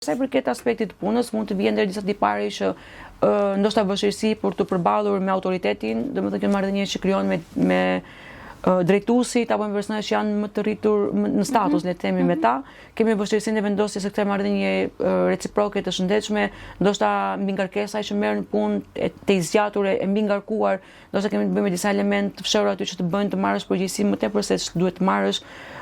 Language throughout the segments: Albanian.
Sa i përket aspektit të punës, mund të vijë ndër disa tipare që ndoshta vështirësi për të përballur me autoritetin, domethënë kjo marrëdhënie që krijon me drejtuesit apo me personat që janë më të rritur në status, le të themi me ta, kemi vështirësinë e vendosjes së kësaj marrëdhënie reciproke të shëndetshme, ndoshta mbi ngarkesa që merr në punë të zgjatur e mbi ngarkuar, ndoshta kemi të bëjmë me disa elementë të fshehur aty që të bëjnë të marrësh përgjegjësi më tepër se ç'duhet të marrësh.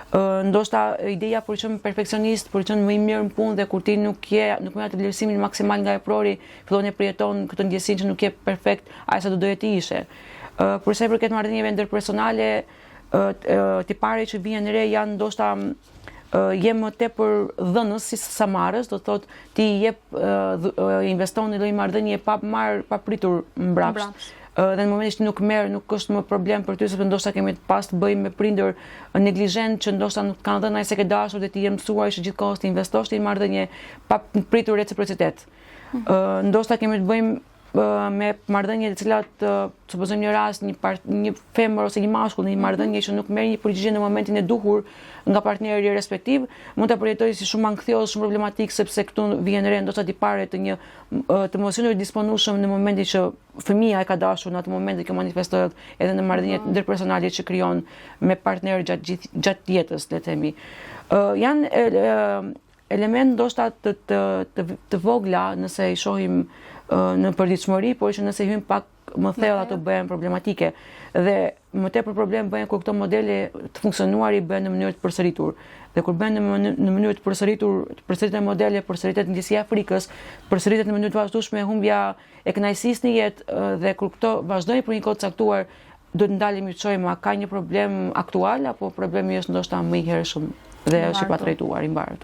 Ndoshta ideja për të qenë perfekcionist, për të qenë më i mirë në punë dhe kur ti nuk merr atë vlerësimin maksimal nga eprori, fillon e përjeton këtë ndjesinë që nuk je perfekt aq sa do doje të ishe. Për sa i përket marrëdhënieve ndërpersonale, tipare që vijnë re janë ndoshta je më tepër dhënës sa marrës, do thotë ti investon në një marrëdhënie pa pritur mbrapsht. Dhe në momentin që nuk merr, nuk është më problem për ty, sepse ndoshta kemi pas të bëjmë me prindër neglizhent që ndoshta nuk kanë dhënë ai se ke dashur dhe ti je mësuar që gjithkohës të investosh në marrëdhënie pa pritur reciprocitet. Ndoshta kemi të bëjmë me marrëdhënie të cilat supozojmë një rast një femër ose një mashkull në një marrëdhënie që nuk merr një përgjigje në momentin e duhur nga partneri respektiv, mund ta përjetojë si shumë anksios, shumë problematik, sepse këtu vjen re ndoshta tipare të emocioneve disponueshëm në momentin që fëmia e ka dashur, në atë moment që manifestohet edhe në marrëdhëniet ndërpersonale që krijon me partner gjatë jetës, le të themi. Janë element ndoshta të vogla nëse i shohim në përditshmëri, por që nëse hyn pak më thellë ato bëhen problematike dhe më tepër problem bëhen kur këto modele të funksionuari bëhen në mënyrë të përsëritur. Dhe kur bëhen në mënyrë të përsëriten modele, përsëritet ndjesia e frikës, përsëritet në mënyrë të vazhdueshme humbja e kënaqësisë në jetë dhe kur këto vazhdojnë për një kohë të caktuar, duhet ndalemi të shohim a ka një problem aktual apo problemi është ndoshta më i hershëm dhe është i patrajtuar, i mbartur.